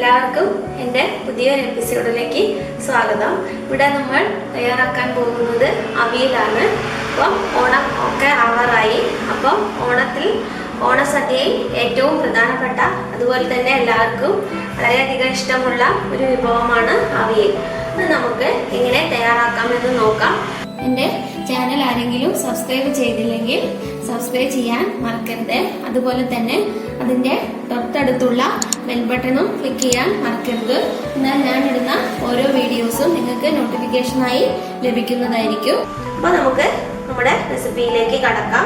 എല്ലാവർക്കും എൻ്റെ പുതിയൊരു എപ്പിസോഡിലേക്ക് സ്വാഗതം. ഇവിടെ നമ്മൾ തയ്യാറാക്കാൻ പോകുന്നത് അവിയലാണ്. അപ്പം ഓണം ഒക്കെ ആവാറായി. അപ്പം ഓണസദ്യയിൽ ഏറ്റവും പ്രധാനപ്പെട്ട, അതുപോലെ തന്നെ എല്ലാവർക്കും വളരെയധികം ഇഷ്ടമുള്ള ഒരു വിഭവമാണ് അവിയൽ. ഇത് നമുക്ക് എങ്ങനെ തയ്യാറാക്കാമെന്ന് നോക്കാം. എൻ്റെ ചാനൽ ആരെങ്കിലും സബ്സ്ക്രൈബ് ചെയ്തില്ലെങ്കിൽ സബ്സ്ക്രൈബ് ചെയ്യാൻ മറക്കരുത്. അതുപോലെ തന്നെ അതിൻ്റെ തൊട്ടടുത്തുള്ള ബെൽ ബട്ടണും ക്ലിക്ക് ചെയ്യാൻ മറക്കരുത്. എന്നാൽ ഞാൻ ഇടുന്ന ഓരോ വീഡിയോസും നിങ്ങൾക്ക് നോട്ടിഫിക്കേഷനായി ലഭിക്കുന്നതായിരിക്കും. അപ്പോൾ നമുക്ക് നമ്മുടെ റെസിപ്പിയിലേക്ക് കടക്കാം.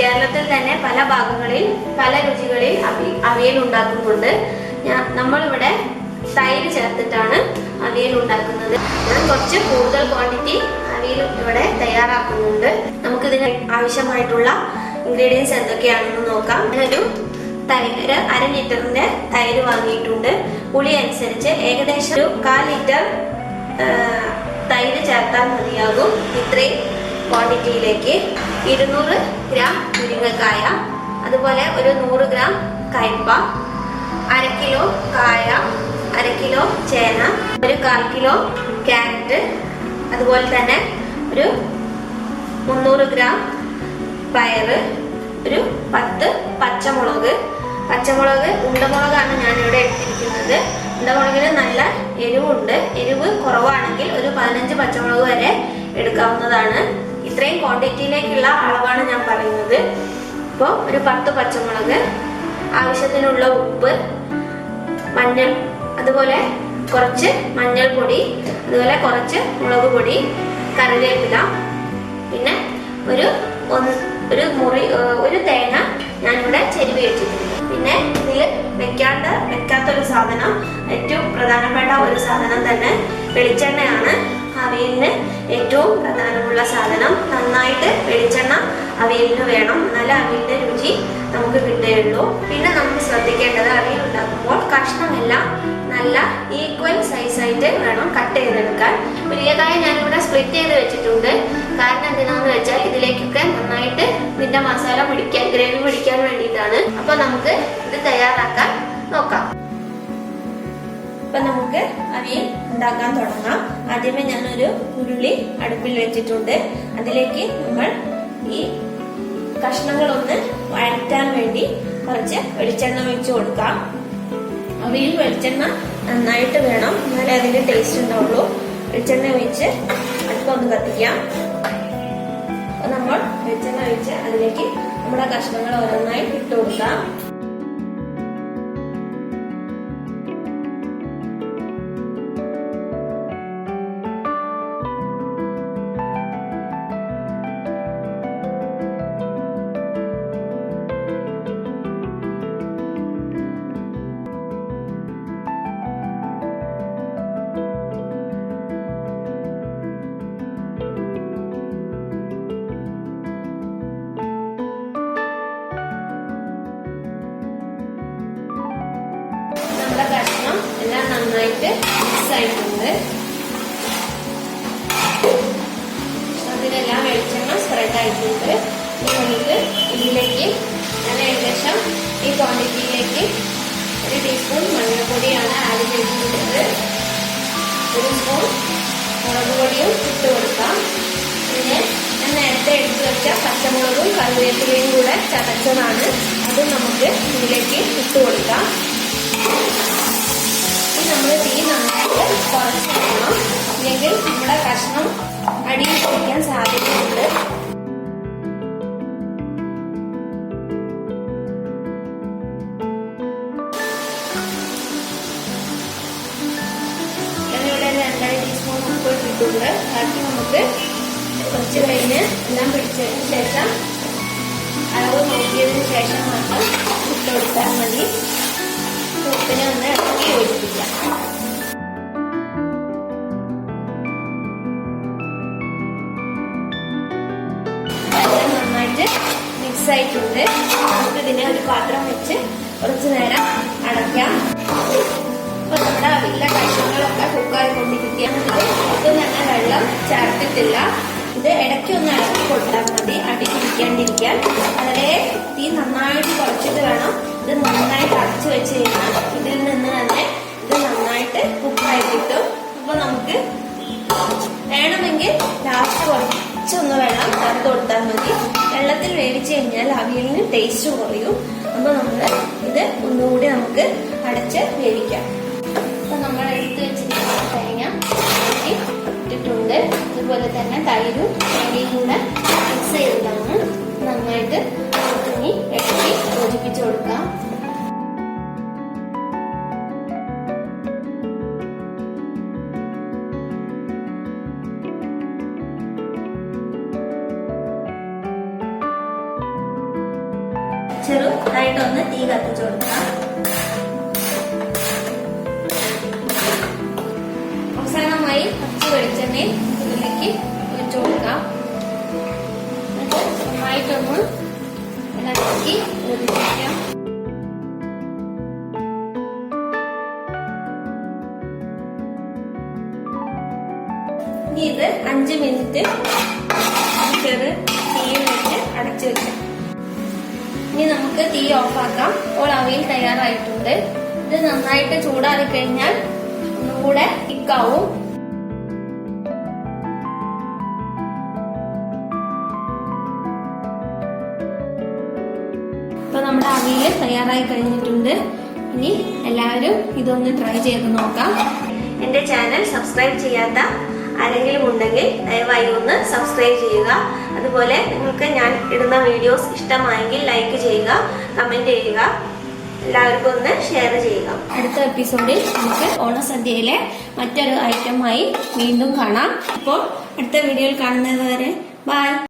കേരളത്തിൽ തന്നെ പല ഭാഗങ്ങളിൽ പല രുചികളിൽ അവിയൽ ഉണ്ടാക്കുന്നുണ്ട്. നമ്മളിവിടെ തൈര് ചേർത്തിട്ടാണ് അവിയൽ ഉണ്ടാക്കുന്നത്. ഞാൻ കുറച്ച് കൂടുതൽ ക്വാണ്ടിറ്റി അവിയൽ ഇവിടെ തയ്യാറാക്കുന്നുണ്ട്. നമുക്കിതിന് ആവശ്യമായിട്ടുള്ള ഇൻഗ്രീഡിയൻസ് എന്തൊക്കെയാണെന്ന് നോക്കാം. ഞാനൊരു അര ലിറ്ററിന്റെ തൈര് വാങ്ങിയിട്ടുണ്ട്. പുളി അനുസരിച്ച് ഏകദേശം ഒരു 1/4 ലിറ്റർ തൈര് ചേർത്താൽ മതിയാകും. ഇത്രയും ക്വാണ്ടിറ്റിയിലേക്ക് 200 ഗ്രാം മുരിങ്ങക്കായ, അതുപോലെ ഒരു 100 ഗ്രാം കയ്പ, 1/2 കിലോ കായ, 1/2 കിലോ ചേന, ഒരു 1/4 കിലോ ക്യാരറ്റ്, അതുപോലെ തന്നെ ഒരു 300 ഗ്രാം പയറ്, ഒരു 10 പച്ചമുളക്. ഉണ്ടമുളകാണ് ഞാനിവിടെ എടുത്തിരിക്കുന്നത്. ഉണ്ടമുളകിന് നല്ല എരിവുണ്ട്. എരിവ് കുറവാണെങ്കിൽ ഒരു 15 പച്ചമുളക് വരെ എടുക്കാവുന്നതാണ്. ഇത്രയും ക്വാണ്ടിറ്റിയിലേക്കുള്ള അളവാണ് ഞാൻ പറയുന്നത്. അപ്പോൾ ഒരു 10 പച്ചമുളക്, ആവശ്യത്തിനുള്ള ഉപ്പ്, മഞ്ഞൾ, അതുപോലെ കുറച്ച് മഞ്ഞൾപ്പൊടി, അതുപോലെ കുറച്ച് മുളക് പൊടി, കറിവേപ്പില, പിന്നെ ഒരു തേങ്ങ ഞാനിവിടെ ചെരുവി വെച്ചിട്ടുണ്ട്. പിന്നെ ഇതിൽ വെക്കാത്തൊരു സാധനം, ഏറ്റവും പ്രധാനപ്പെട്ട ഒരു സാധനം തന്നെ വെളിച്ചെണ്ണയാണ്. അവിയലിന് ഏറ്റവും പ്രധാനമുള്ള സാധനം. നന്നായിട്ട് വെളിച്ചെണ്ണ അവിയലിന് വേണം, എന്നാലേ അവിയലിന്റെ രുചി നമുക്ക് കിട്ടുകയുള്ളൂ. പിന്നെ നമുക്ക് ശ്രദ്ധിക്കേണ്ടത്, അവിയൽ ഉണ്ടാക്കുമ്പോൾ കഷ്ണമെല്ലാം നല്ല ഈക്വൽ സൈസായിട്ട് വേണം കട്ട് ചെയ്തെടുക്കാൻ. വലിയതായി ഞാനിവിടെ സ്പ്ലിറ്റ് ചെയ്ത് വെച്ചിട്ടുണ്ട്. കാരണം എന്തിനാന്ന് വെച്ചാൽ ഇതിലേക്കൊക്കെ നന്നായിട്ട് ഇതിന്റെ മസാല ഗ്രേവി പിടിക്കാൻ വേണ്ടിയിട്ടാണ്. അപ്പൊ നമുക്ക് ഇത് തയ്യാറാക്കാൻ നോക്കാം. അപ്പൊ നമുക്ക് അവിയൽ ഉണ്ടാക്കാൻ തുടങ്ങാം. ആദ്യമേ ഞാനൊരു ഉരുളി അടുപ്പിൽ വെച്ചിട്ടുണ്ട്. അതിലേക്ക് നമ്മൾ ഈ കഷ്ണങ്ങളൊന്ന് വഴറ്റാൻ വേണ്ടി കുറച്ച് വെളിച്ചെണ്ണ ഒഴിച്ചു കൊടുക്കാം. അവിയൽ വെളിച്ചെണ്ണ നന്നായിട്ട് വേണം, എന്നാലേ അതിന്റെ ടേസ്റ്റ് ഉണ്ടാവുള്ളൂ. വെളിച്ചെണ്ണ ഒഴിച്ച് അടുപ്പൊന്ന് കത്തിക്കാം. അപ്പൊ നമ്മൾ വെളിച്ചെണ്ണ ഒഴിച്ച് അതിലേക്ക് നമ്മുടെ കഷ്ണങ്ങൾ ഓരോന്നായി ഇട്ട് കൊടുക്കാം. കഷ്ണം എല്ലാം നന്നായിട്ട് മിക്സ് ആയിട്ടുണ്ട്. അതിലെല്ലാം വെളിച്ചെണ്ണ സ്പ്രെഡ് ആയിട്ടുണ്ട്. നമുക്ക് ഇതിലേക്ക് ഞാൻ ഏകദേശം ഈ ക്വാണ്ടിറ്റിയിലേക്ക് 1 ടീസ്പൂൺ മഞ്ഞൾപ്പൊടിയാണ് ആഡ് ചെയ്തിട്ടുള്ളത്. 1 സ്പൂൺ മുളക് പൊടിയും ഇട്ട് കൊടുക്കാം. പിന്നെ ഞാൻ നേരത്തെ എടുത്തു വെച്ച പച്ചമുളകും കറിവേപ്പിലയും കൂടെ ചതച്ചതാണ്, അതും നമുക്ക് ഇതിലേക്ക് ഇട്ട് കൊടുക്കാം. നമ്മൾ തീ നന്നായിട്ട് കുറച്ച് വെക്കണം, അല്ലെങ്കിൽ നമ്മുടെ കഷ്ണം അടിയിൽ പിടിക്കാൻ സാധ്യതയുണ്ട്. ഞാനിവിടെ 2.5 ടീസ്പൂൺ ഉപ്പ് ഇട്ടിട്ടുണ്ട്. ബാക്കി നമുക്ക് കുറച്ച് കഴിഞ്ഞ് എല്ലാം പിടിച്ചതിന് ശേഷം അളവ് നോക്കിയതിന് ശേഷം മാത്രം ഇട്ട് കൊടുത്താൽ മതി. ഉപ്പിനെ ഒന്ന് ഇളക്കി യോജിപ്പിക്കാം. എല്ലാം നന്നായിട്ട് മിക്സ് ആയിട്ടുണ്ട്. നമുക്ക് ഇതിനെ ഒരു പാത്രം വെച്ച് കുറച്ചു നേരം അടയ്ക്കാം. അപ്പൊ നമ്മുടെ അവിയലിലെ കഷ്ണങ്ങളൊക്കെ കുക്കായി കൊണ്ടിരിക്കാൻ ഒട്ടും തന്നെ വെള്ളം ചേർത്തിട്ടില്ല. ഇത് ഇടയ്ക്ക് ഒന്ന് ഇളക്കി കൊടുത്താൽ മതി, അടി പിടിക്കാണ്ടിരിക്കാൻ. വളരെ തീ നന്നായിട്ട് കുറച്ചിട്ട് വേണം ഇത് നന്നായിട്ട് അടച്ചു വെച്ച് കഴിഞ്ഞാൽ ഇതിൽ നിന്ന് തന്നെ ഇത് നന്നായിട്ട് കുക്കായി കിട്ടും. അപ്പൊ നമുക്ക് വേണമെങ്കിൽ ലാസ്റ്റ് കുറച്ചൊന്ന് വെള്ളം ചേർത്ത് കൊടുത്താൽ മതി. വെള്ളത്തിൽ വേവിച്ച് കഴിഞ്ഞാൽ അവിയലിന് ടേസ്റ്റ് കുറയും. അപ്പൊ നമ്മൾ ഇത് ഒന്നുകൂടി നമുക്ക് അടച്ച് വേവിക്കാം. അപ്പൊ നമ്മൾ എടുത്ത് വെച്ചിരിക്കുന്ന തേങ്ങ ഇട്ടിട്ടുണ്ട്. അതുപോലെ തന്നെ തൈരും തേങ്ങയും കൂടെ മിക്സ് ചെയ്തതാണ്. നന്നായിട്ട് ഇനി ഇളക്കി യോജിപ്പിച്ചു കൊടുക്കാം. ചെറുതായിട്ടൊന്ന് തീ കത്തിച്ചു കൊടുക്കാം. അവസാനമായി കുറച്ച് വെളിച്ചെണ്ണയും ഇതിലേക്ക് ഒഴിച്ചു കൊടുക്കാം. നന്നായിട്ടൊന്ന് ഇളക്കി യോജിപ്പിക്കാം. ഇനി ഇത് 5 മിനിറ്റ് ചെറു തീയിൽ വെച്ച് അടച്ചു വെക്കാം. ഇനി നമുക്ക് തീ ഓഫാക്കാം. ഇപ്പോൾ അവിയൽ തയ്യാറായിട്ടുണ്ട്. ഇത് നന്നായിട്ട് ചൂടാറി കഴിഞ്ഞാൽ ഒന്നുകൂടെ തിക്കാവും. ഇപ്പൊ നമ്മുടെ അവിയൽ തയ്യാറായി കഴിഞ്ഞിട്ടുണ്ട്. ഇനി എല്ലാവരും ഇതൊന്ന് ട്രൈ ചെയ്ത് നോക്കാം. എന്റെ ചാനൽ സബ്സ്ക്രൈബ് ചെയ്യാത്ത ആരെങ്കിലും ഉണ്ടെങ്കിൽ ദയവായി ഒന്ന് സബ്സ്ക്രൈബ് ചെയ്യുക. അതുപോലെ നിങ്ങൾക്ക് ഞാൻ ഇടുന്ന വീഡിയോസ് ഇഷ്ടമായെങ്കിൽ ലൈക്ക് ചെയ്യുക, കമന്റ് ചെയ്യുക, എല്ലാവർക്കും ഒന്ന് ഷെയർ ചെയ്യുക. അടുത്ത എപ്പിസോഡിൽ നമുക്ക് ഓണസദ്യയിലെ മറ്റൊരു ഐറ്റമായി വീണ്ടും കാണാം. അപ്പോൾ അടുത്ത വീഡിയോയിൽ കാണുന്നത് വരെ